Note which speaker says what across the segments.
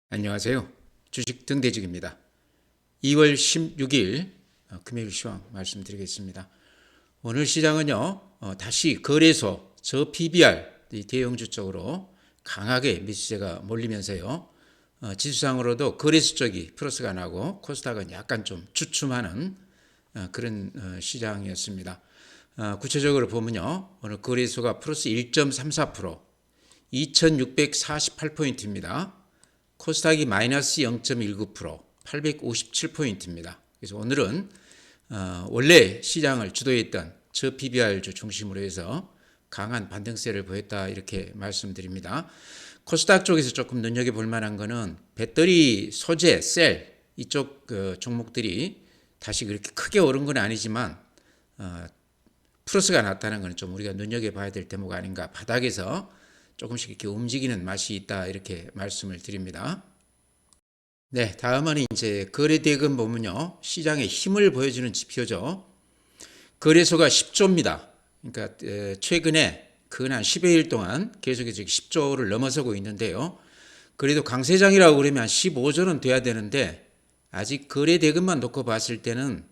Speaker 1: 안녕하세요. 주식 등대직입니다. 2월 16일 금요일 시황 말씀드리겠습니다. 오늘 시장은요, 다시 거래소, 저 PBR 대형주 쪽으로 강하게 매수세가 몰리면서요, 지수상으로도 거래소 쪽이 플러스가 나고 코스닥은 약간 좀 주춤하는 그런 시장이었습니다. 구체적으로 보면요, 오늘 거래소가 플러스 1.34%, 2648포인트입니다. 코스닥이 마이너스 0.19%, 857포인트입니다. 그래서 오늘은 원래 시장을 주도했던 저 PBR주 중심으로 해서 강한 반등세를 보였다 이렇게 말씀드립니다. 코스닥 쪽에서 조금 눈여겨볼 만한 거는 배터리 소재, 셀 이쪽 종목들이 다시 그렇게 크게 오른 건 아니지만 플러스가 났다는 것은 좀 우리가 눈여겨봐야 될 대목 아닌가. 바닥에서 조금씩 이렇게 움직이는 맛이 있다 이렇게 말씀을 드립니다. 네, 다음은 이제 거래대금 보면요, 시장의 힘을 보여주는 지표죠. 거래소가 10조입니다. 그러니까 최근에 근 한 10여일 동안 계속해서 10조를 넘어서고 있는데요. 그래도 강세장이라고 그러면 한 15조는 돼야 되는데 아직 거래대금만 놓고 봤을 때는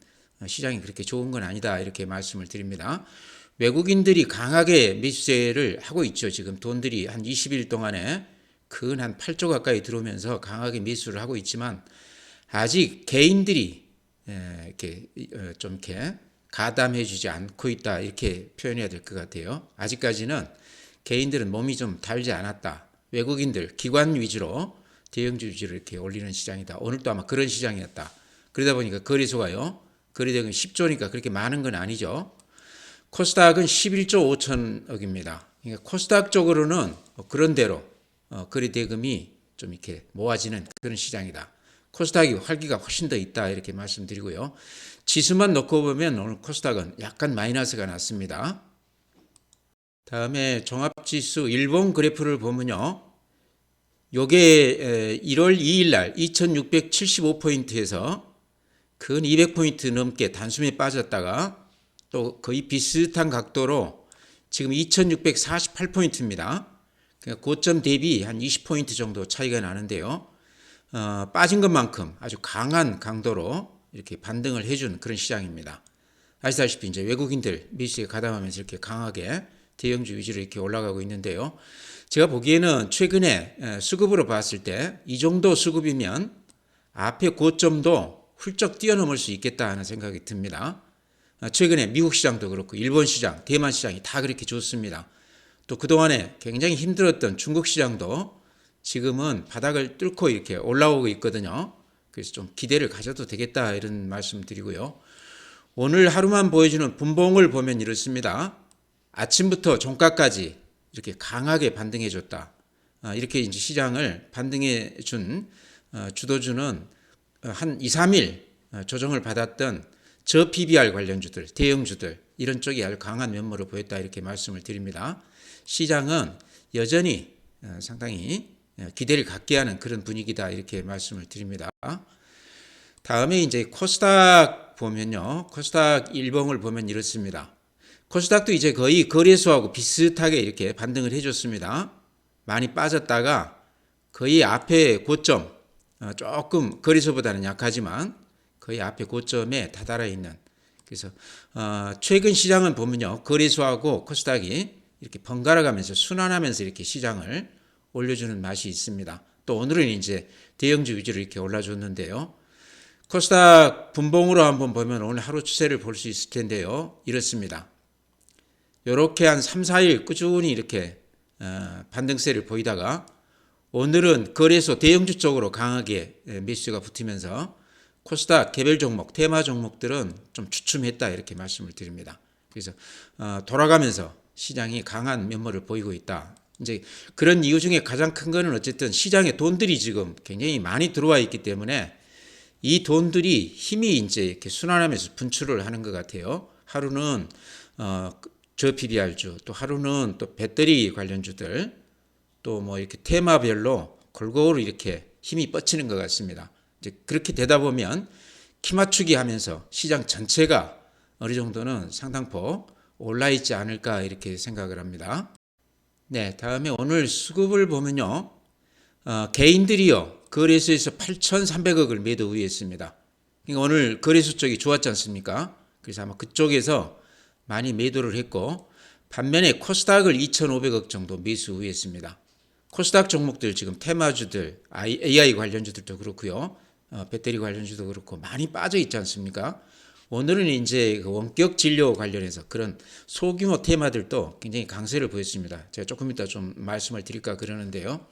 Speaker 1: 시장이 그렇게 좋은 건 아니다 이렇게 말씀을 드립니다. 외국인들이 강하게 매수세를 하고 있죠. 지금 돈들이 한 20일 동안에 근 한 8조 가까이 들어오면서 강하게 매수를 하고 있지만 아직 개인들이 이렇게 좀 이렇게 가담해주지 않고 있다 이렇게 표현해야 될 것 같아요. 아직까지는 개인들은 몸이 좀 달지 않았다. 외국인들 기관 위주로 대형주 위주로 이렇게 올리는 시장이다. 오늘도 아마 그런 시장이었다. 그러다 보니까 거래소가요, 거래대금이 10조니까 그렇게 많은 건 아니죠. 코스닥은 11조 5천억입니다. 그러니까 코스닥 쪽으로는 그런 대로 거래대금이 좀 이렇게 모아지는 그런 시장이다. 코스닥이 활기가 훨씬 더 있다 이렇게 말씀드리고요. 지수만 놓고 보면 오늘 코스닥은 약간 마이너스가 났습니다. 다음에 종합지수 일본 그래프를 보면요, 요게 1월 2일 날 2675포인트에서 근 200포인트 넘게 단숨에 빠졌다가 또 거의 비슷한 각도로 지금 2648포인트입니다. 그러니까 고점 대비 한 20포인트 정도 차이가 나는데요. 빠진 것만큼 아주 강한 강도로 이렇게 반등을 해준 그런 시장입니다. 아시다시피 이제 외국인들 매수에 가담하면서 이렇게 강하게 대형주 위주로 이렇게 올라가고 있는데요. 제가 보기에는 최근에 수급으로 봤을 때 이 정도 수급이면 앞에 고점도 훌쩍 뛰어넘을 수 있겠다 하는 생각이 듭니다. 최근에 미국 시장도 그렇고 일본 시장, 대만 시장이 다 그렇게 좋습니다. 또 그동안에 굉장히 힘들었던 중국 시장도 지금은 바닥을 뚫고 이렇게 올라오고 있거든요. 그래서 좀 기대를 가져도 되겠다 이런 말씀 드리고요. 오늘 하루만 보여주는 분봉을 보면 이렇습니다. 아침부터 종가까지 이렇게 강하게 반등해 줬다. 이렇게 이제 시장을 반등해 준 주도주는 한 2, 3일 조정을 받았던 저 PBR 관련주들, 대형주들 이런 쪽이 아주 강한 면모를 보였다 이렇게 말씀을 드립니다. 시장은 여전히 상당히 기대를 갖게 하는 그런 분위기다 이렇게 말씀을 드립니다. 다음에 이제 코스닥 보면요, 코스닥 일봉을 보면 이렇습니다. 코스닥도 이제 거의 거래소하고 비슷하게 이렇게 반등을 해줬습니다. 많이 빠졌다가 거의 앞에 고점, 조금 거래소보다는 약하지만 거의 앞에 고점에 다다라 있는, 그래서 최근 시장은 보면요, 거래소하고 코스닥이 이렇게 번갈아 가면서 순환하면서 이렇게 시장을 올려주는 맛이 있습니다. 또 오늘은 이제 대형주 위주로 이렇게 올라줬는데요. 코스닥 분봉으로 한번 보면 오늘 하루 추세를 볼 수 있을 텐데요. 이렇습니다. 이렇게 한 3, 4일 꾸준히 이렇게 반등세를 보이다가 오늘은 거래소 대형주 쪽으로 강하게 매수가 붙으면서 코스닥 개별 종목, 테마 종목들은 좀 주춤했다 이렇게 말씀을 드립니다. 그래서 돌아가면서 시장이 강한 면모를 보이고 있다. 이제 그런 이유 중에 가장 큰 거는 어쨌든 시장에 돈들이 지금 굉장히 많이 들어와 있기 때문에 이 돈들이 힘이 이제 이렇게 순환하면서 분출을 하는 것 같아요. 하루는 저 PBR주, 또 하루는 또 배터리 관련주들, 또 뭐 이렇게 테마별로 골고루 이렇게 힘이 뻗치는 것 같습니다. 이제 그렇게 되다 보면 키 맞추기 하면서 시장 전체가 어느 정도는 상당폭 올라 있지 않을까 이렇게 생각을 합니다. 네, 다음에 오늘 수급을 보면요, 개인들이요 거래소에서 8,300억을 매도 우회했습니다. 그러니까 오늘 거래소 쪽이 좋았지 않습니까? 그래서 아마 그쪽에서 많이 매도를 했고, 반면에 코스닥을 2,500억 정도 매수 우회했습니다. 코스닥 종목들 지금 테마주들, AI 관련주들도 그렇고요. 배터리 관련주도 그렇고 많이 빠져 있지 않습니까? 오늘은 이제 그 원격 진료 관련해서 그런 소규모 테마들도 굉장히 강세를 보였습니다. 제가 조금 이따 좀 말씀을 드릴까 그러는데요.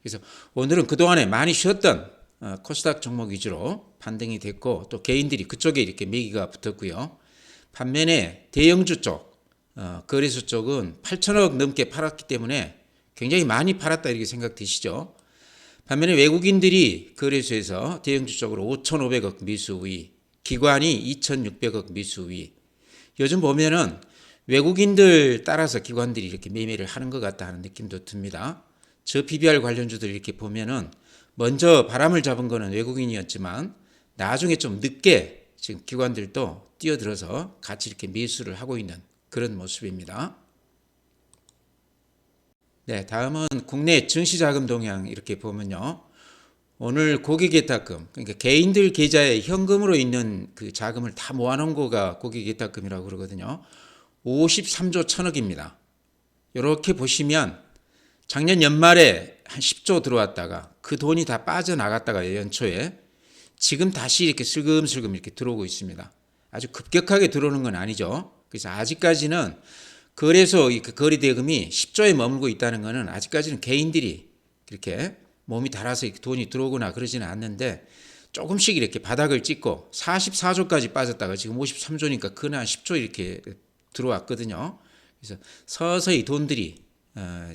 Speaker 1: 그래서 오늘은 그동안에 많이 쉬었던 코스닥 종목 위주로 반등이 됐고, 또 개인들이 그쪽에 이렇게 매기가 붙었고요. 반면에 대형주 쪽, 거래소 쪽은 8천억 넘게 팔았기 때문에 굉장히 많이 팔았다 이렇게 생각되시죠. 반면에 외국인들이 거래소에서 대형주 쪽으로 5,500억 매수 우위, 기관이 2,600억 매수 우위. 요즘 보면은 외국인들 따라서 기관들이 이렇게 매매를 하는 것 같다 하는 느낌도 듭니다. 저 PBR 관련주들 이렇게 보면은 먼저 바람을 잡은 거는 외국인이었지만 나중에 좀 늦게 지금 기관들도 뛰어들어서 같이 이렇게 매수를 하고 있는 그런 모습입니다. 네, 다음은 국내 증시자금 동향 이렇게 보면요. 오늘 고객예탁금, 그러니까 개인들 계좌에 현금으로 있는 그 자금을 다 모아놓은 거가 고객예탁금이라고 그러거든요. 53조 1천억입니다. 이렇게 보시면 작년 연말에 한 10조 들어왔다가 그 돈이 다 빠져나갔다가 연초에 지금 다시 이렇게 슬금슬금 이렇게 들어오고 있습니다. 아주 급격하게 들어오는 건 아니죠. 그래서 아직까지는 거래소 거래 대금이 10조에 머물고 있다는 것은 아직까지는 개인들이 그렇게 몸이 달아서 돈이 들어오거나 그러지는 않는데, 조금씩 이렇게 바닥을 찍고 44조까지 빠졌다가 지금 53조니까 그날 한 10조 이렇게 들어왔거든요. 그래서 서서히 돈들이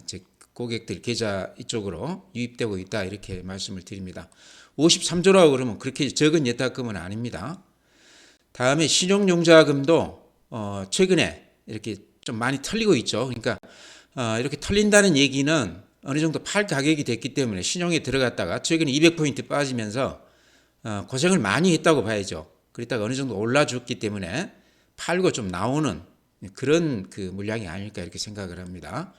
Speaker 1: 이제 고객들 계좌 이쪽으로 유입되고 있다 이렇게 말씀을 드립니다. 53조라고 그러면 그렇게 적은 예탁금은 아닙니다. 다음에 신용융자금도 최근에 이렇게 좀 많이 털리고 있죠. 그러니까 이렇게 털린다는 얘기는 어느 정도 팔 가격이 됐기 때문에 신용에 들어갔다가 최근에 200포인트 빠지면서 고생을 많이 했다고 봐야죠. 그랬다가 어느 정도 올라줬기 때문에 팔고 좀 나오는 그런 그 물량이 아닐까 이렇게 생각을 합니다.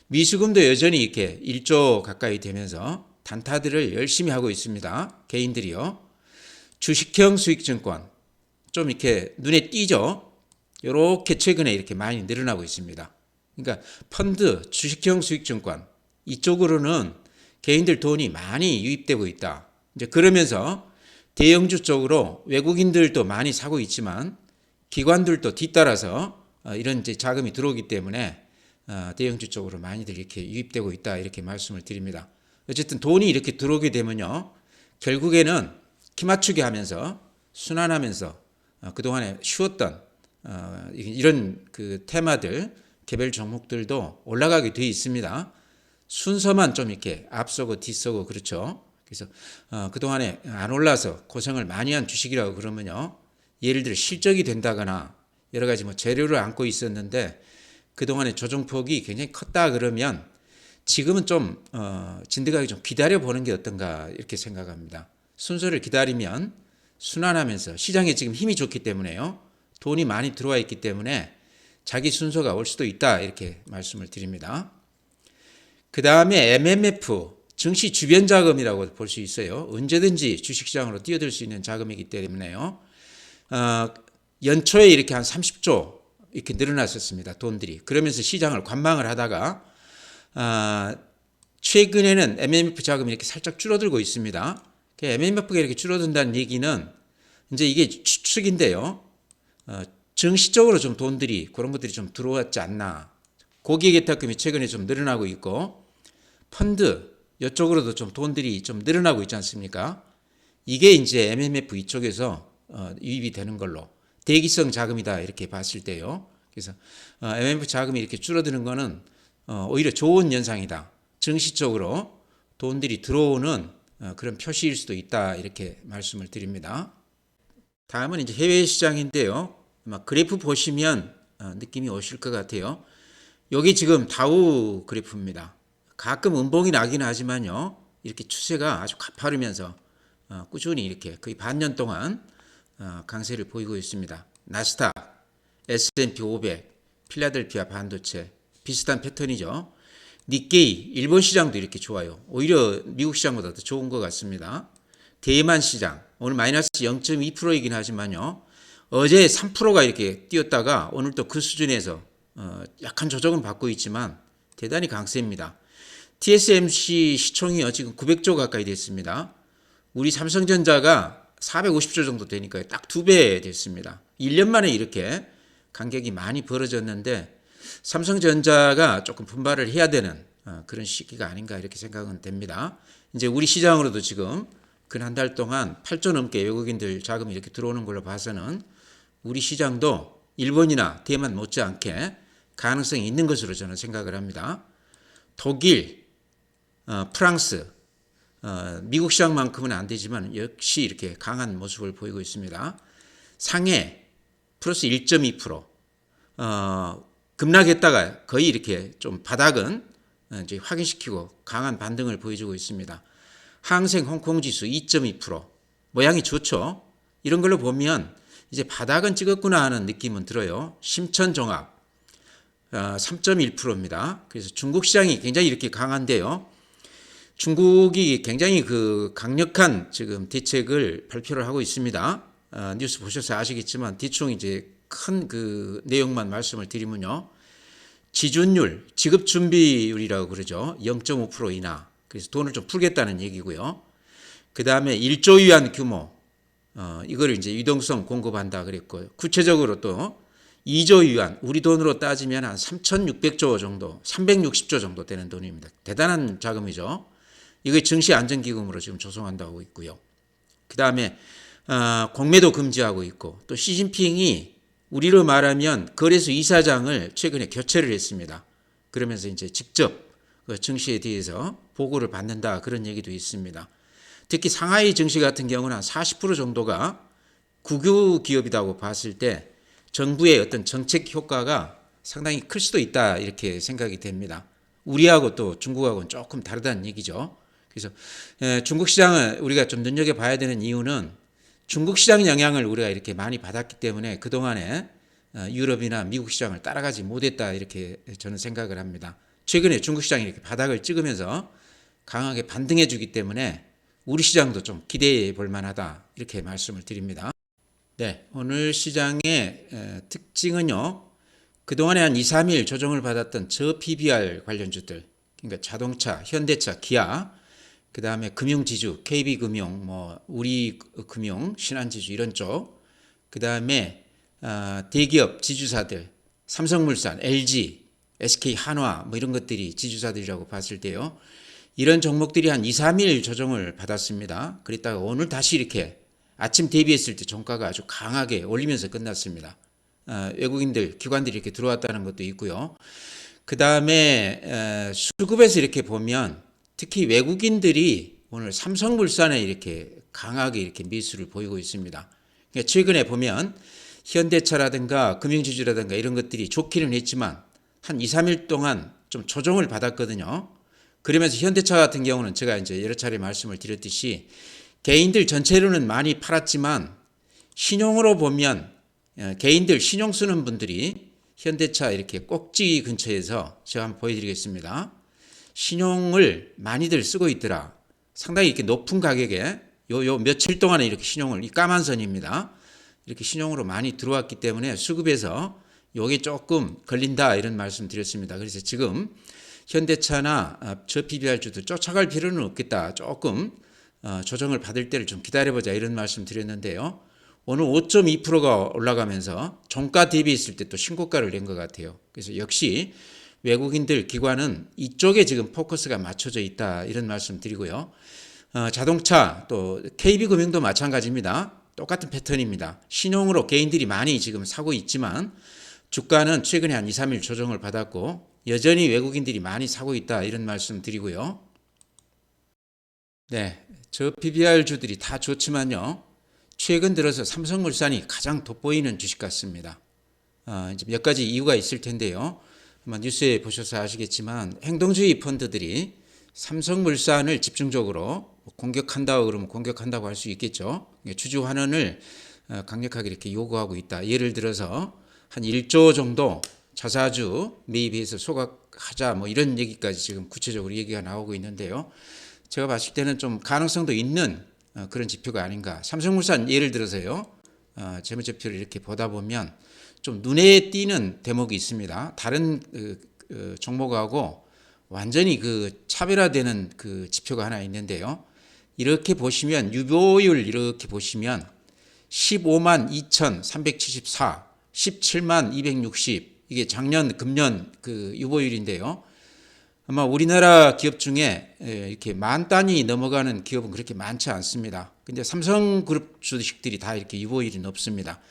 Speaker 1: 미수금도 여전히 이렇게 1조 가까이 되면서 단타들을 열심히 하고 있습니다. 개인들이요. 주식형 수익증권 좀 이렇게 눈에 띄죠. 이렇게 최근에 이렇게 많이 늘어나고 있습니다. 그러니까 펀드, 주식형 수익증권 이쪽으로는 개인들 돈이 많이 유입되고 있다. 이제 그러면서 대형주 쪽으로 외국인들도 많이 사고 있지만 기관들도 뒤따라서 이런 이제 자금이 들어오기 때문에 대형주 쪽으로 많이들 이렇게 유입되고 있다 이렇게 말씀을 드립니다. 어쨌든 돈이 이렇게 들어오게 되면요, 결국에는 키 맞추기 하면서 순환하면서 그동안에 쉬었던 이런 그 테마들, 개별 종목들도 올라가게 돼 있습니다. 순서만 좀 이렇게 앞서고 뒤서고 그렇죠. 그래서 그동안에 안 올라서 고생을 많이 한 주식이라고 그러면요, 예를 들어 실적이 된다거나 여러 가지 뭐 재료를 안고 있었는데 그동안에 조정폭이 굉장히 컸다 그러면 지금은 좀 진득하게 좀 기다려 보는 게 어떤가 이렇게 생각합니다. 순서를 기다리면 순환하면서 시장에 지금 힘이 좋기 때문에요, 돈이 많이 들어와 있기 때문에 자기 순서가 올 수도 있다 이렇게 말씀을 드립니다. 그 다음에 MMF, 증시 주변 자금이라고 볼 수 있어요. 언제든지 주식시장으로 뛰어들 수 있는 자금이기 때문에요. 연초에 이렇게 한 30조 이렇게 늘어났었습니다. 돈들이. 그러면서 시장을 관망을 하다가 최근에는 MMF 자금이 이렇게 살짝 줄어들고 있습니다. MMF가 이렇게 줄어든다는 얘기는 이제 이게 추측인데요. 증시 쪽으로 좀 돈들이 그런 것들이 좀 들어왔지 않나. 고객예탁금이 최근에 좀 늘어나고 있고 펀드 이쪽으로도 좀 돈들이 좀 늘어나고 있지 않습니까? 이게 이제 MMF 이쪽에서 유입이 되는 걸로 대기성 자금이다 이렇게 봤을 때요. 그래서 MMF 자금이 이렇게 줄어드는 거는 오히려 좋은 현상이다. 증시 쪽으로 돈들이 들어오는 그런 표시일 수도 있다 이렇게 말씀을 드립니다. 다음은 이제 해외 시장인데요. 그래프 보시면 느낌이 오실 것 같아요. 여기 지금 다우 그래프입니다. 가끔 음봉이 나긴 하지만요, 이렇게 추세가 아주 가파르면서 꾸준히 이렇게 거의 반년 동안 강세를 보이고 있습니다. 나스닥, S&P 500, 필라델피아 반도체 비슷한 패턴이죠. 니케이 일본 시장도 이렇게 좋아요. 오히려 미국 시장보다 더 좋은 것 같습니다. 대만 시장 오늘 마이너스 0.2%이긴 하지만요. 어제 3%가 이렇게 뛰었다가 오늘 또 그 수준에서 약한 조정은 받고 있지만 대단히 강세입니다. TSMC 시총이요 지금 900조 가까이 됐습니다. 우리 삼성전자가 450조 정도 되니까 딱 2배 됐습니다. 1년 만에 이렇게 간격이 많이 벌어졌는데 삼성전자가 조금 분발을 해야 되는 그런 시기가 아닌가 이렇게 생각은 됩니다. 이제 우리 시장으로도 지금 근 한 달 동안 8조 넘게 외국인들 자금이 이렇게 들어오는 걸로 봐서는 우리 시장도 일본이나 대만 못지않게 가능성이 있는 것으로 저는 생각을 합니다. 독일, 프랑스, 미국 시장만큼은 안 되지만 역시 이렇게 강한 모습을 보이고 있습니다. 상해 플러스 1.2%, 급락했다가 거의 이렇게 좀 바닥은 이제 확인시키고 강한 반등을 보여주고 있습니다. 항생 홍콩 지수 2.2%, 모양이 좋죠. 이런 걸로 보면 이제 바닥은 찍었구나 하는 느낌은 들어요. 심천종합 3.1%입니다. 그래서 중국 시장이 굉장히 이렇게 강한데요. 중국이 굉장히 그 강력한 지금 대책을 발표를 하고 있습니다. 뉴스 보셔서 아시겠지만 대충 이제 큰 그 내용만 말씀을 드리면요. 지준율, 지급준비율이라고 그러죠. 0.5% 이나. 그래서 돈을 좀 풀겠다는 얘기고요. 그 다음에 1조 위안 규모, 이걸 이제 유동성 공급한다 그랬고요. 구체적으로 또 2조 위안, 우리 돈으로 따지면 한 3,600조 정도, 360조 정도 되는 돈입니다. 대단한 자금이죠. 이게 증시안전기금으로 지금 조성한다고 있고요. 그 다음에 공매도 금지하고 있고 또 시진핑이 우리로 말하면 거래소 이사장을 최근에 교체를 했습니다. 그러면서 이제 직접 그 증시에 대해서 보고를 받는다 그런 얘기도 있습니다. 특히 상하이 증시 같은 경우는 한 40% 정도가 국유 기업이라고 봤을 때 정부의 어떤 정책 효과가 상당히 클 수도 있다 이렇게 생각이 됩니다. 우리하고 또 중국하고는 조금 다르다는 얘기죠. 그래서 중국 시장을 우리가 좀 눈여겨봐야 되는 이유는 중국 시장 영향을 우리가 이렇게 많이 받았기 때문에 그동안에 유럽이나 미국 시장을 따라가지 못했다 이렇게 저는 생각을 합니다. 최근에 중국 시장이 이렇게 바닥을 찍으면서 강하게 반등해 주기 때문에 우리 시장도 좀 기대해 볼 만하다 이렇게 말씀을 드립니다. 네, 오늘 시장의 특징은요. 그동안에 한 2, 3일 조정을 받았던 저 PBR 관련주들, 그러니까 자동차, 현대차, 기아, 그 다음에 금융지주, KB금융, 뭐 우리금융, 신한지주 이런 쪽, 그 다음에 대기업 지주사들, 삼성물산, LG, SK한화 뭐 이런 것들이 지주사들이라고 봤을 때요. 이런 종목들이 한 2, 3일 조정을 받았습니다. 그랬다가 오늘 다시 이렇게 아침 대비했을 때 종가가 아주 강하게 올리면서 끝났습니다. 외국인들, 기관들이 이렇게 들어왔다는 것도 있고요. 그 다음에 수급에서 이렇게 보면 특히 외국인들이 오늘 삼성물산에 이렇게 강하게 이렇게 매수를 보이고 있습니다. 그러니까 최근에 보면 현대차라든가 금융지주라든가 이런 것들이 좋기는 했지만 한 2, 3일 동안 좀 조정을 받았거든요. 그러면서 현대차 같은 경우는 제가 이제 여러 차례 말씀을 드렸듯이 개인들 전체로는 많이 팔았지만 신용으로 보면 개인들 신용 쓰는 분들이 현대차 이렇게 꼭지 근처에서 제가 한번 보여드리겠습니다. 신용을 많이들 쓰고 있더라. 상당히 이렇게 높은 가격에 요 며칠 동안에 이렇게 신용을 이 까만 선입니다. 이렇게 신용으로 많이 들어왔기 때문에 수급에서 요게 조금 걸린다 이런 말씀 드렸습니다. 그래서 지금 현대차나 저 PBR주도 쫓아갈 필요는 없겠다. 조금 조정을 받을 때를 좀 기다려보자 이런 말씀 드렸는데요. 오늘 5.2%가 올라가면서 종가 대비했을 때 또 신고가를 낸 것 같아요. 그래서 역시 외국인들 기관은 이쪽에 지금 포커스가 맞춰져 있다 이런 말씀 드리고요. 자동차 또 KB금융도 마찬가지입니다. 똑같은 패턴입니다. 신용으로 개인들이 많이 지금 사고 있지만 주가는 최근에 한 2, 3일 조정을 받았고 여전히 외국인들이 많이 사고 있다 이런 말씀 드리고요. 네, 저 PBR주들이 다 좋지만요. 최근 들어서 삼성물산이 가장 돋보이는 주식 같습니다. 이제 몇 가지 이유가 있을 텐데요. 아마 뉴스에 보셔서 아시겠지만 행동주의 펀드들이 삼성물산을 집중적으로 공격한다고 그러면 공격한다고 할 수 있겠죠. 주주 환원을 강력하게 이렇게 요구하고 있다. 예를 들어서 한 1조 정도 자사주 매입해서 소각하자 뭐 이런 얘기까지 지금 구체적으로 얘기가 나오고 있는데요. 제가 봤을 때는 좀 가능성도 있는 그런 지표가 아닌가. 삼성물산 예를 들어서요. 재무제표를 이렇게 보다 보면 좀 눈에 띄는 대목이 있습니다. 다른 종목하고 완전히 그 차별화되는 그 지표가 하나 있는데요. 이렇게 보시면 유보율 이렇게 보시면 15만 2,374, 17만 260 이게 작년 금년 그 유보율인데요. 아마 우리나라 기업 중에 이렇게 만 단위 넘어가는 기업은 그렇게 많지 않습니다. 근데 삼성그룹 주식들이 다 이렇게 유보율이 높습니다.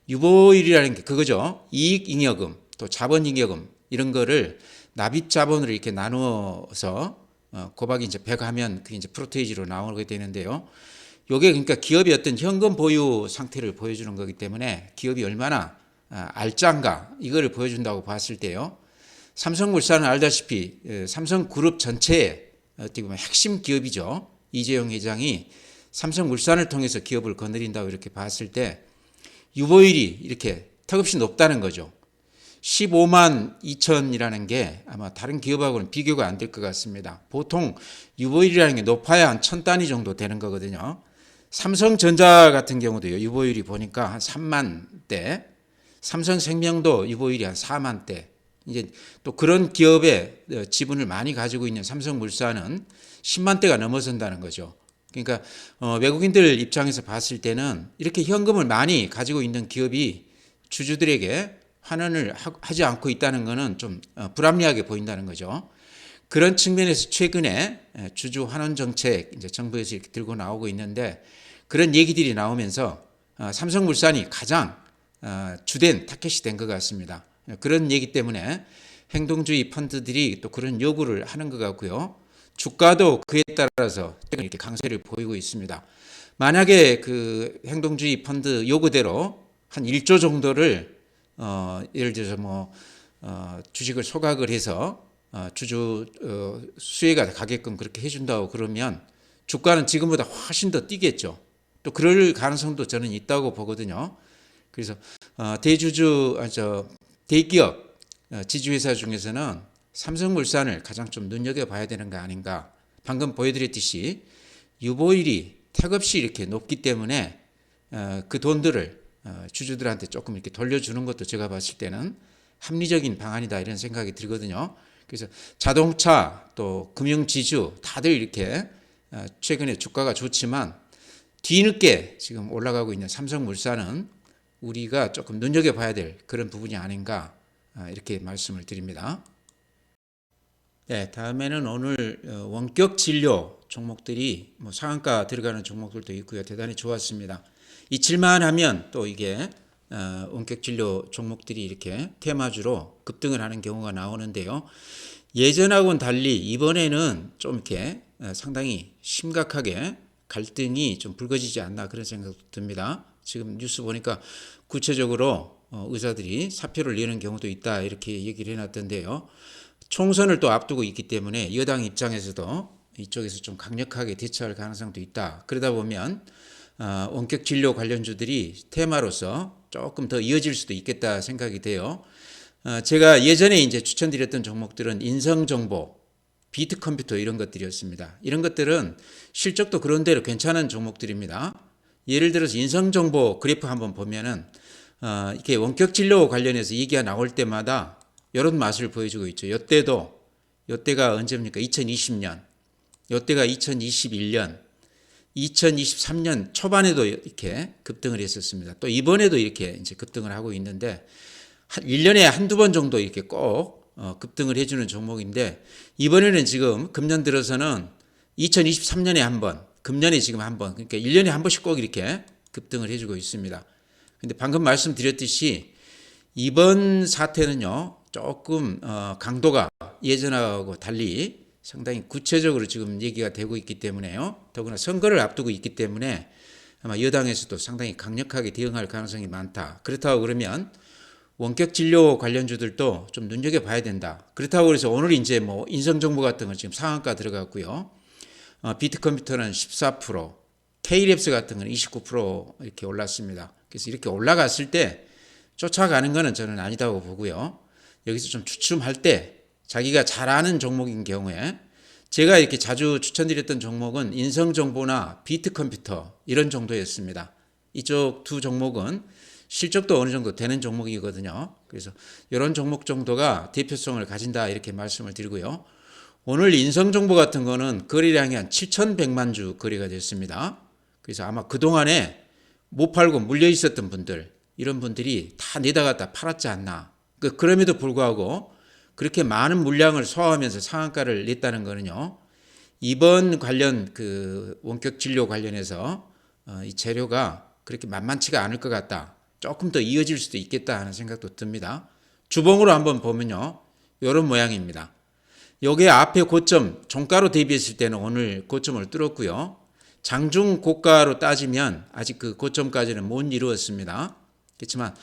Speaker 1: 유보율이라는 게 그거죠. 이익잉여금 또 자본잉여금 이런 거를 납입자본으로 이렇게 나누어서 곱하기 이제 100 하면 그게 이제 프로테이지로 나오게 되는데요. 요게 그러니까 기업의 어떤 현금 보유 상태를 보여주는 거기 때문에 기업이 얼마나 알짠가 이거를 보여준다고 봤을 때요. 삼성물산은 알다시피 삼성그룹 전체의 어떻게 보면 핵심 기업이죠. 이재용 회장이 삼성물산을 통해서 기업을 거느린다고 이렇게 봤을 때 유보율이 이렇게 턱없이 높다는 거죠. 15만 2천이라는 게 아마 다른 기업하고는 비교가 안 될 것 같습니다. 보통 유보율이라는 게 높아야 한 1000단위 정도 되는 거거든요. 삼성전자 같은 경우도요. 유보율이 보니까 한 3만대, 삼성생명도 유보율이 한 4만대. 이제 또 그런 기업의 지분을 많이 가지고 있는 삼성물산은 10만대가 넘어선다는 거죠. 그러니까 외국인들 입장에서 봤을 때는 이렇게 현금을 많이 가지고 있는 기업이 주주들에게 환원을 하지 않고 있다는 것은 좀 불합리하게 보인다는 거죠. 그런 측면에서 최근에 주주 환원 정책 이제 정부에서 이렇게 들고 나오고 있는데 그런 얘기들이 나오면서 삼성물산이 가장 주된 타켓이 된 것 같습니다. 그런 얘기 때문에 행동주의 펀드들이 또 그런 요구를 하는 것 같고요. 주가도 그에 따라서 이렇게 강세를 보이고 있습니다. 만약에 그 행동주의 펀드 요구대로 한 1조 정도를 예를 들어서 뭐 주식을 소각을 해서 주주 수혜가 가게끔 그렇게 해준다고 그러면 주가는 지금보다 훨씬 더 뛰겠죠. 또 그럴 가능성도 저는 있다고 보거든요. 그래서 대기업 지주회사 중에서는 삼성물산을 가장 좀 눈여겨봐야 되는 거 아닌가. 방금 보여드렸듯이 유보율이 턱없이 이렇게 높기 때문에 그 돈들을 주주들한테 조금 이렇게 돌려주는 것도 제가 봤을 때는 합리적인 방안이다 이런 생각이 들거든요. 그래서 자동차 또 금융지주 다들 이렇게 최근에 주가가 좋지만 뒤늦게 지금 올라가고 있는 삼성물산은 우리가 조금 눈여겨봐야 될 그런 부분이 아닌가 이렇게 말씀을 드립니다. 네, 다음에는 오늘 원격 진료 종목들이 뭐 상한가 들어가는 종목들도 있고요. 대단히 좋았습니다. 이칠만 하면 또 이게 원격 진료 종목들이 이렇게 테마주로 급등을 하는 경우가 나오는데요. 예전하고는 달리 이번에는 좀 이렇게 상당히 심각하게 갈등이 좀 불거지지 않나 그런 생각도 듭니다. 지금 뉴스 보니까 구체적으로 의사들이 사표를 내는 경우도 있다 이렇게 얘기를 해놨던데요. 총선을 또 앞두고 있기 때문에 여당 입장에서도 이쪽에서 좀 강력하게 대처할 가능성도 있다. 그러다 보면 원격 진료 관련주들이 테마로서 조금 더 이어질 수도 있겠다 생각이 돼요. 제가 예전에 이제 추천드렸던 종목들은 인성정보, 비트컴퓨터 이런 것들이었습니다. 이런 것들은 실적도 그런대로 괜찮은 종목들입니다. 예를 들어서 인성정보 그래프 한번 보면은 이렇게 원격 진료 관련해서 얘기가 나올 때마다 이런 맛을 보여주고 있죠. 이때가 언제입니까? 2020년, 이때가 2021년, 2023년 초반에도 이렇게 급등을 했었습니다. 또 이번에도 이렇게 이제 급등을 하고 있는데 1년에 한두 번 정도 이렇게 꼭 급등을 해주는 종목인데 이번에는 지금 금년 들어서는 2023년에 한 번, 금년에 지금 한 번, 그러니까 1년에 한 번씩 꼭 이렇게 급등을 해주고 있습니다. 근데 방금 말씀드렸듯이 이번 사태는요 조금 강도가 예전하고 달리 상당히 구체적으로 지금 얘기가 되고 있기 때문에요. 더구나 선거를 앞두고 있기 때문에 아마 여당에서도 상당히 강력하게 대응할 가능성이 많다. 그렇다고 그러면 원격 진료 관련주들도 좀 눈여겨봐야 된다. 그렇다고 그래서 오늘 이제 뭐 인성정보 같은 건 지금 상한가 들어갔고요. 비트컴퓨터는 14%, K랩스 같은 건 29% 이렇게 올랐습니다. 그래서 이렇게 올라갔을 때 쫓아가는 거는 저는 아니다고 보고요. 여기서 좀 주춤할 때 자기가 잘 아는 종목인 경우에 제가 이렇게 자주 추천드렸던 종목은 인성정보나 비트컴퓨터 이런 정도였습니다. 이쪽 두 종목은 실적도 어느 정도 되는 종목이거든요. 그래서 이런 종목 정도가 대표성을 가진다 이렇게 말씀을 드리고요. 오늘 인성정보 같은 거는 거래량이 한 7,100만 주 거래가 됐습니다. 그래서 아마 그동안에 못 팔고 물려 있었던 분들, 이런 분들이 다 내다갔다 팔았지 않나. 그럼에도 불구하고 그렇게 많은 물량을 소화하면서 상한가를 냈다는 거는요. 이번 관련 그 원격 진료 관련해서 이 재료가 그렇게 만만치가 않을 것 같다. 조금 더 이어질 수도 있겠다 하는 생각도 듭니다. 주봉으로 한번 보면요. 이런 모양입니다. 여기에 앞에 고점, 종가로 대비했을 때는 오늘 고점을 뚫었고요. 장중 고가로 따지면 아직 그 고점까지는 못 이루었습니다. 그렇지만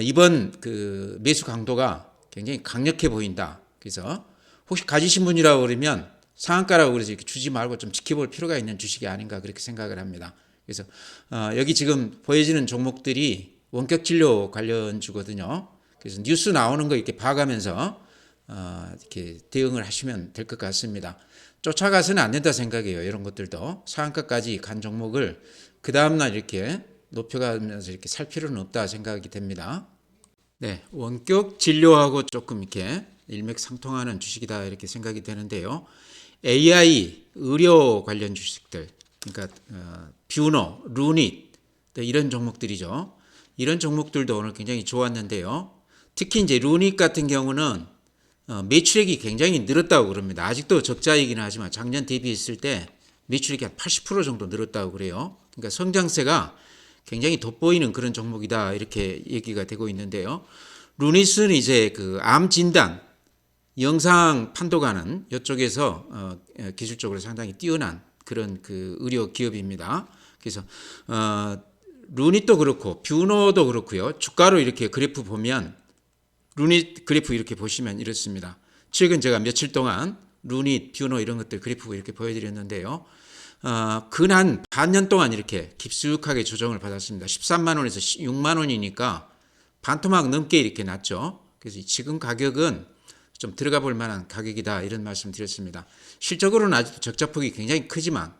Speaker 1: 이번 그 매수 강도가 굉장히 강력해 보인다. 그래서 혹시 가지신 분이라고 그러면 상한가라고 그래서 이렇게 주지 말고 좀 지켜볼 필요가 있는 주식이 아닌가 그렇게 생각을 합니다. 그래서 여기 지금 보여지는 종목들이 원격 진료 관련주거든요. 그래서 뉴스 나오는 거 이렇게 봐가면서 이렇게 대응을 하시면 될 것 같습니다. 쫓아가서는 안 된다 생각해요. 이런 것들도 상한가까지 간 종목을 그 다음날 이렇게 높여가면서 이렇게 살 필요는 없다 생각이 됩니다. 네, 원격 진료하고 조금 이렇게 일맥상통하는 주식이다 이렇게 생각이 되는데요. AI 의료 관련 주식들, 그러니까 뷰노, 루닛 이런 종목들이죠. 이런 종목들도 오늘 굉장히 좋았는데요. 특히 이제 루닛 같은 경우는 매출액이 굉장히 늘었다고 그럽니다. 아직도 적자이기는 하지만 작년 대비했을 때 매출액이 한 80% 정도 늘었다고 그래요. 그러니까 성장세가 굉장히 돋보이는 그런 종목이다 이렇게 얘기가 되고 있는데요. 루닛은 이제 그 암 진단, 영상 판독하는 이쪽에서 기술적으로 상당히 뛰어난 그런 그 의료 기업입니다. 그래서 루닛도 그렇고 뷰노도 그렇고요. 주가로 이렇게 그래프 보면 루닛 그래프 이렇게 보시면 이렇습니다. 최근 제가 며칠 동안 루닛, 뷰노 이런 것들 그래프 이렇게 보여드렸는데요. 근한 반년 동안 이렇게 깊숙하게 조정을 받았습니다. 13만 원에서 6만 원이니까 반토막 넘게 이렇게 났죠. 그래서 지금 가격은 좀 들어가 볼 만한 가격이다 이런 말씀 드렸습니다. 실적으로는 아직도 적자폭이 굉장히 크지만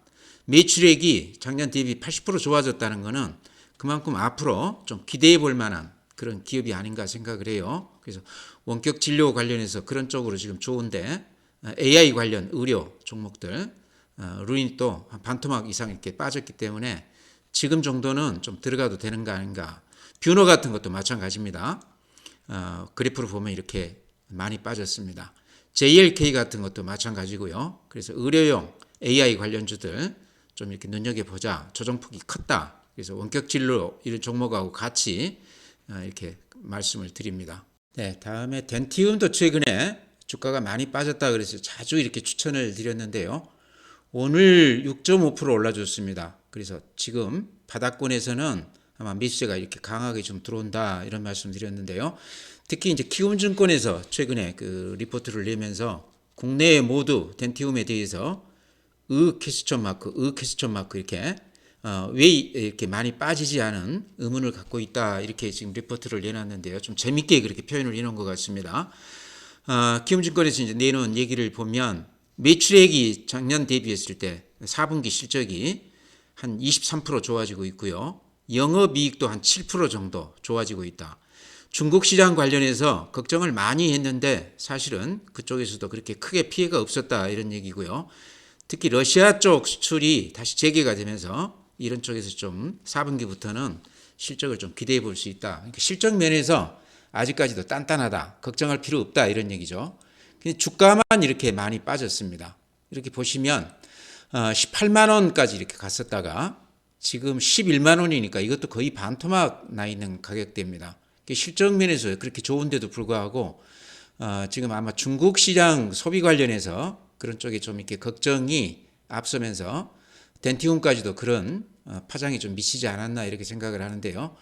Speaker 1: 매출액이 작년 대비 80% 좋아졌다는 것은 그만큼 앞으로 좀 기대해 볼 만한 그런 기업이 아닌가 생각을 해요. 그래서 원격 진료 관련해서 그런 쪽으로 지금 좋은데 AI 관련 의료 종목들 루닛도 한 반토막 이상 이렇게 빠졌기 때문에 지금 정도는 좀 들어가도 되는 거 아닌가. 뷰노 같은 것도 마찬가지입니다. 그래프로 보면 이렇게 많이 빠졌습니다. JLK 같은 것도 마찬가지고요. 그래서 의료용 AI 관련주들 좀 이렇게 눈여겨보자. 조정폭이 컸다. 그래서 원격 진료 이런 종목하고 같이 이렇게 말씀을 드립니다. 네, 다음에 덴티움도 최근에 주가가 많이 빠졌다 그래서 자주 이렇게 추천을 드렸는데요. 오늘 6.5% 올라줬습니다. 그래서 지금 바닥권에서는 아마 매수세가 이렇게 강하게 좀 들어온다 이런 말씀 드렸는데요. 특히 이제 키움증권에서 최근에 그 리포트를 내면서 국내에 모두 덴티움에 대해서 퀘스천 마크 이렇게 왜 이렇게 많이 빠지지 않은 의문을 갖고 있다 이렇게 지금 리포트를 내놨는데요. 좀 재밌게 그렇게 표현을 해놓은 것 같습니다. 키움증권에서 이제 내놓은 얘기를 보면 매출액이 작년 대비했을 때 4분기 실적이 한 23% 좋아지고 있고요. 영업이익도 한 7% 정도 좋아지고 있다. 중국 시장 관련해서 걱정을 많이 했는데 사실은 그쪽에서도 그렇게 크게 피해가 없었다 이런 얘기고요. 특히 러시아 쪽 수출이 다시 재개가 되면서 이런 쪽에서 좀 4분기부터는 실적을 좀 기대해 볼 수 있다. 그러니까 실적 면에서 아직까지도 단단하다. 걱정할 필요 없다 이런 얘기죠. 근데 주가만 이렇게 많이 빠졌습니다. 이렇게 보시면 18만 원까지 이렇게 갔었다가 지금 11만 원이니까 이것도 거의 반토막 나 있는 가격대입니다. 실적 면에서 그렇게 좋은데도 불구하고 지금 아마 중국 시장 소비 관련해서 그런 쪽에 좀 이렇게 걱정이 앞서면서 덴티움까지도 그런 파장이 좀 미치지 않았나 이렇게 생각을 하는데요.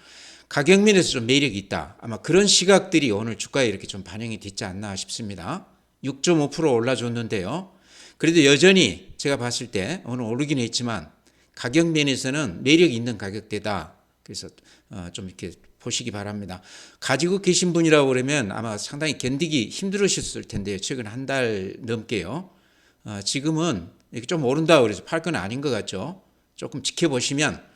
Speaker 1: 가격 면에서 좀 매력이 있다. 아마 그런 시각들이 오늘 주가에 이렇게 좀 반영이 됐지 않나 싶습니다. 6.5% 올라줬는데요. 그래도 여전히 제가 봤을 때 오늘 오르긴 했지만 가격 면에서는 매력 있는 가격대다. 그래서 좀 이렇게 보시기 바랍니다. 가지고 계신 분이라고 그러면 아마 상당히 견디기 힘들으셨을 텐데요. 최근 한 달 넘게요. 지금은 이렇게 좀 오른다고 그래서 팔 건 아닌 것 같죠. 조금 지켜보시면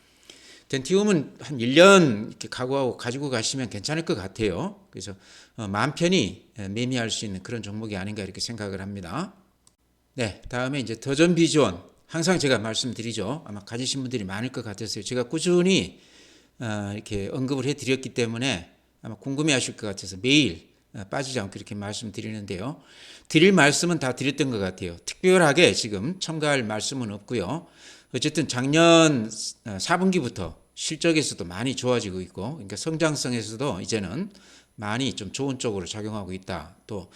Speaker 1: 덴티움은 한 1년 이렇게 각오하고 가지고 가시면 괜찮을 것 같아요. 그래서 마음 편히 매매할 수 있는 그런 종목이 아닌가 이렇게 생각을 합니다. 네, 다음에 이제 더전 비주원. 항상 제가 말씀드리죠. 아마 가지신 분들이 많을 것 같았어요. 제가 꾸준히 이렇게 언급을 해드렸기 때문에 아마 궁금해하실 것 같아서 매일 빠지지 않고 이렇게 말씀드리는데요. 드릴 말씀은 다 드렸던 것 같아요. 특별하게 지금 첨가할 말씀은 없고요. 어쨌든 작년 4분기부터 실적에서도 많이 좋아지고 있고, 그러니까 성장성에서도 이제는 많이 좀 좋은 쪽으로 작용하고 있다. 또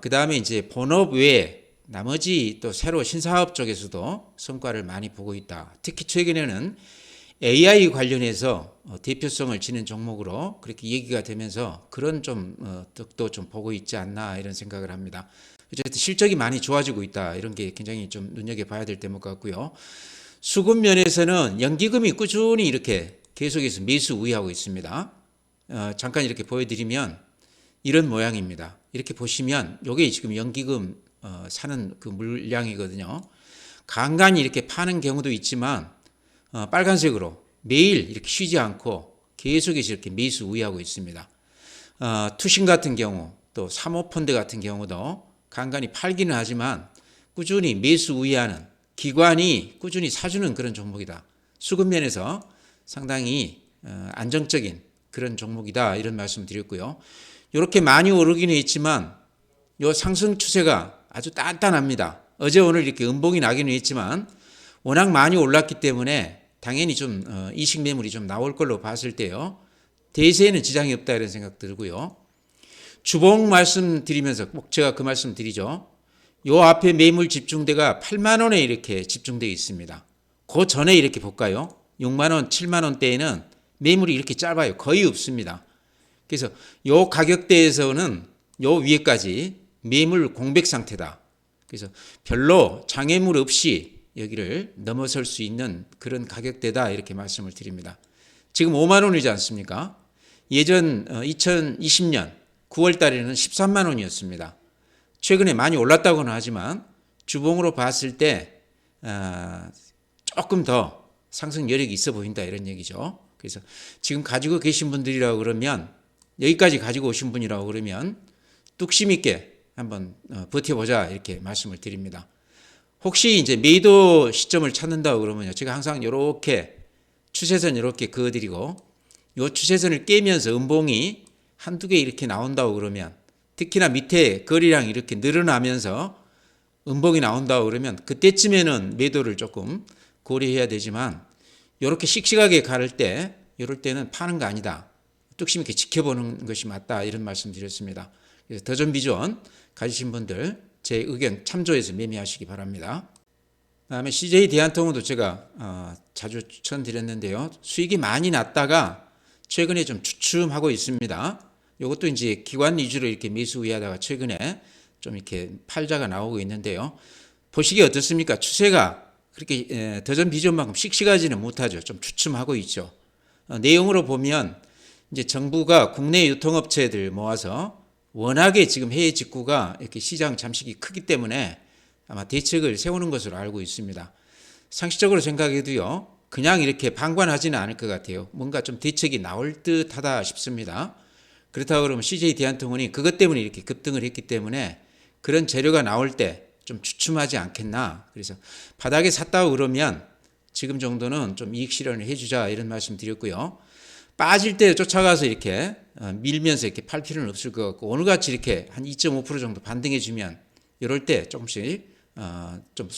Speaker 1: 그 다음에 이제 본업 외에 나머지 또 새로 신사업 쪽에서도 성과를 많이 보고 있다. 특히 최근에는 AI 관련해서 대표성을 지닌 종목으로 그렇게 얘기가 되면서 그런 좀 덕도 좀 보고 있지 않나 이런 생각을 합니다. 어쨌든 실적이 많이 좋아지고 있다. 이런 게 굉장히 좀 눈여겨봐야 될 대목 같고요. 수급 면에서는 연기금이 꾸준히 이렇게 계속해서 매수 우위하고 있습니다. 잠깐 이렇게 보여드리면 이런 모양입니다. 이렇게 보시면 이게 지금 연기금 사는 그 물량이거든요. 간간히 이렇게 파는 경우도 있지만 빨간색으로 매일 이렇게 쉬지 않고 계속해서 이렇게 매수 우위하고 있습니다. 투신 같은 경우 또 사모펀드 같은 경우도 간간히 팔기는 하지만 꾸준히 매수 우위하는 기관이 꾸준히 사주는 그런 종목이다. 수급 면에서 상당히 안정적인 그런 종목이다 이런 말씀 드렸고요. 이렇게 많이 오르기는 했지만 이 상승 추세가 아주 단단합니다. 어제 오늘 이렇게 음봉이 나기는 했지만 워낙 많이 올랐기 때문에 당연히 좀 이식 매물이 좀 나올 걸로 봤을 때요. 대세에는 지장이 없다 이런 생각 들고요. 주봉 말씀드리면서 꼭 제가 그 말씀 드리죠. 요 앞에 매물 집중대가 8만 원에 이렇게 집중되어 있습니다. 그 전에 이렇게 볼까요? 6만 원, 7만 원대에는 매물이 이렇게 짧아요. 거의 없습니다. 그래서 요 가격대에서는 요 위에까지 매물 공백 상태다. 그래서 별로 장애물 없이 여기를 넘어설 수 있는 그런 가격대다 이렇게 말씀을 드립니다. 지금 5만 원이지 않습니까? 예전 2020년 9월 달에는 13만 원이었습니다. 최근에 많이 올랐다고는 하지만 주봉으로 봤을 때 조금 더 상승 여력이 있어 보인다 이런 얘기죠. 그래서 지금 가지고 계신 분들이라고 그러면 여기까지 가지고 오신 분이라고 그러면 뚝심 있게 한번 버텨보자 이렇게 말씀을 드립니다. 혹시 이제 매도 시점을 찾는다고 그러면요. 제가 항상 이렇게 추세선 이렇게 그어드리고 이 추세선을 깨면서 음봉이 한두 개 이렇게 나온다고 그러면 특히나 밑에 거리량이 이렇게 늘어나면서 음봉이 나온다고 그러면 그때쯤에는 매도를 조금 고려해야 되지만 이렇게 씩씩하게 가를 때 이럴 때는 파는 거 아니다. 뚝심 있게 지켜보는 것이 맞다 이런 말씀 드렸습니다. 그래서 더전 비전 가지신 분들 제 의견 참조해서 매매하시기 바랍니다. 다음에 CJ 대한통운도 제가 자주 추천드렸는데요. 수익이 많이 났다가 최근에 좀 주춤하고 있습니다. 이것도 이제 기관 위주로 이렇게 매수 우위하다가 최근에 좀 이렇게 팔자가 나오고 있는데요. 보시기 어떻습니까? 추세가 그렇게 더전 비전만큼 씩씩하지는 못하죠. 좀 주춤하고 있죠. 내용으로 보면 이제 정부가 국내 유통업체들 모아서 워낙에 지금 해외 직구가 이렇게 시장 잠식이 크기 때문에 아마 대책을 세우는 것으로 알고 있습니다. 상식적으로 생각해도요, 그냥 이렇게 방관하지는 않을 것 같아요. 뭔가 좀 대책이 나올 듯하다 싶습니다. 그렇다고 그러면 CJ 대한통운이 그것 때문에 이렇게 급등을 했기 때문에 그런 재료가 나올 때 좀 주춤하지 않겠나. 그래서 바닥에 샀다고 그러면 지금 정도는 좀 이익 실현을 해주자 이런 말씀 드렸고요. 빠질 때 쫓아가서 이렇게 밀면서 이렇게 팔 필요는 없을 것 같고 오늘같이 이렇게 한 2.5% 정도 반등해주면 이럴 때 조금씩 좀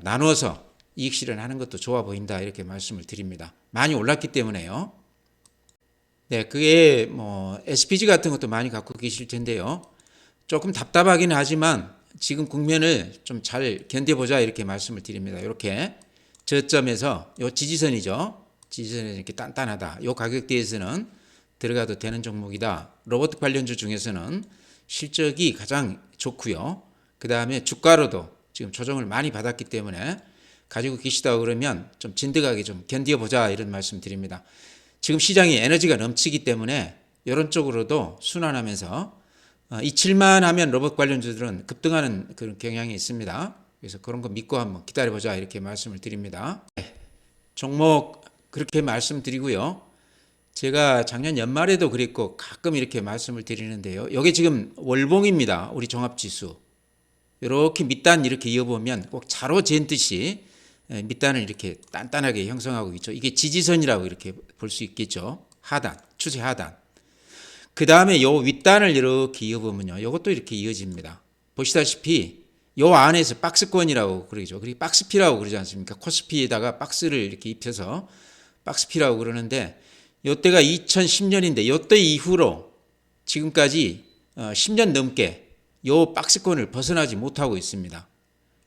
Speaker 1: 나눠서 이익 실현하는 것도 좋아 보인다 이렇게 말씀을 드립니다. 많이 올랐기 때문에요. 네, 그게 뭐 SPG 같은 것도 많이 갖고 계실 텐데요. 조금 답답하긴 하지만 지금 국면을 좀 잘 견뎌보자 이렇게 말씀을 드립니다. 이렇게 저점에서 요 지지선이죠. 지지선이 이렇게 단단하다. 요 가격대에서는 들어가도 되는 종목이다. 로봇 관련주 중에서는 실적이 가장 좋고요. 그 다음에 주가로도 지금 조정을 많이 받았기 때문에 가지고 계시다고 그러면 좀 진득하게 좀 견뎌보자 이런 말씀 드립니다. 지금 시장이 에너지가 넘치기 때문에 이런 쪽으로도 순환하면서 이칠만 하면 로봇 관련주들은 급등하는 그런 경향이 있습니다. 그래서 그런 거 믿고 한번 기다려보자 이렇게 말씀을 드립니다. 종목 그렇게 말씀드리고요. 제가 작년 연말에도 그랬고 가끔 이렇게 말씀을 드리는데요. 이게 지금 월봉입니다. 우리 종합지수. 이렇게 밑단 이렇게 이어보면 꼭 자로 잰 듯이 밑단을 이렇게 단단하게 형성하고 있죠. 이게 지지선이라고 이렇게 볼 수 있겠죠. 하단, 추세 하단. 그 다음에 요 윗단을 이렇게 이어보면요. 이것도 이렇게 이어집니다. 보시다시피 요 안에서 박스권이라고 그러죠. 그리고 박스피라고 그러지 않습니까? 코스피에다가 박스를 이렇게 입혀서 박스피라고 그러는데 요때가 2010년인데 요때 이후로 지금까지 10년 넘게 요 박스권을 벗어나지 못하고 있습니다.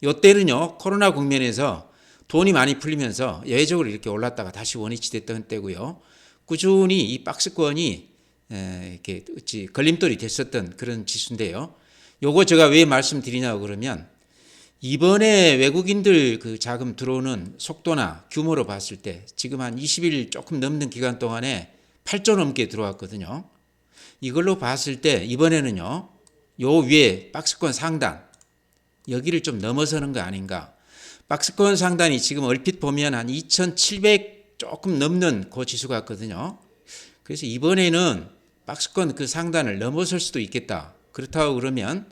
Speaker 1: 요때는요 코로나 국면에서 돈이 많이 풀리면서 예외적으로 이렇게 올랐다가 다시 원위치 됐던 때고요. 꾸준히 이 박스권이 이렇게 걸림돌이 됐었던 그런 지수인데요. 요거 제가 왜 말씀드리냐고 그러면 이번에 외국인들 그 자금 들어오는 속도나 규모로 봤을 때 지금 한 20일 조금 넘는 기간 동안에 8조 넘게 들어왔거든요. 이걸로 봤을 때 이번에는요. 요 위에 박스권 상단 여기를 좀 넘어서는 거 아닌가. 박스권 상단이 지금 얼핏 보면 한 2700 조금 넘는 그 지수 같거든요. 그래서 이번에는 박스권 그 상단을 넘어설 수도 있겠다. 그렇다고 그러면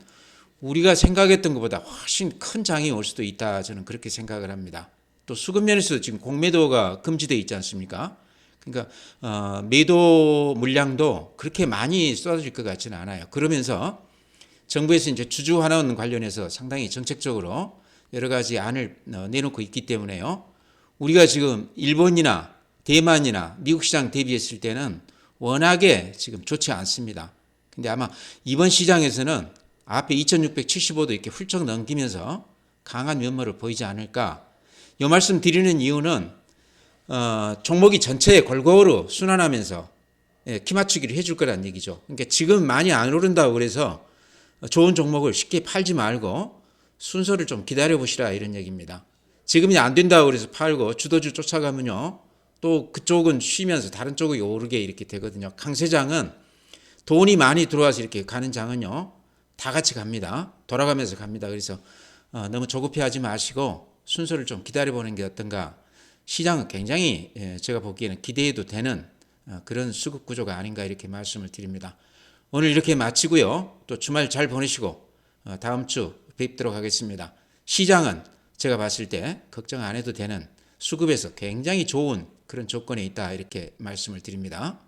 Speaker 1: 우리가 생각했던 것보다 훨씬 큰 장이 올 수도 있다. 저는 그렇게 생각을 합니다. 또 수급 면에서도 지금 공매도가 금지되어 있지 않습니까? 그러니까 매도 물량도 그렇게 많이 쏟아질 것 같지는 않아요. 그러면서 정부에서 이제 주주 환원 관련해서 상당히 정책적으로 여러 가지 안을 내놓고 있기 때문에요. 우리가 지금 일본이나 대만이나 미국 시장 대비했을 때는 워낙에 지금 좋지 않습니다. 근데 아마 이번 시장에서는 앞에 2675도 이렇게 훌쩍 넘기면서 강한 면모를 보이지 않을까. 이 말씀 드리는 이유는 종목이 전체에 골고루 순환하면서 키 맞추기를 해줄 거란 얘기죠. 그러니까 지금 많이 안 오른다고 그래서 좋은 종목을 쉽게 팔지 말고 순서를 좀 기다려 보시라 이런 얘기입니다. 지금이 안 된다고 그래서 팔고 주도주 쫓아가면요. 또 그쪽은 쉬면서 다른 쪽이 오르게 이렇게 되거든요. 강세장은 돈이 많이 들어와서 이렇게 가는 장은요. 다 같이 갑니다. 돌아가면서 갑니다. 그래서 너무 조급해하지 마시고 순서를 좀 기다려보는 게 어떤가. 시장은 굉장히 제가 보기에는 기대해도 되는 그런 수급 구조가 아닌가 이렇게 말씀을 드립니다. 오늘 이렇게 마치고요. 또 주말 잘 보내시고 다음 주 뵙도록 하겠습니다. 시장은 제가 봤을 때 걱정 안 해도 되는 수급에서 굉장히 좋은 그런 조건에 있다 이렇게 말씀을 드립니다.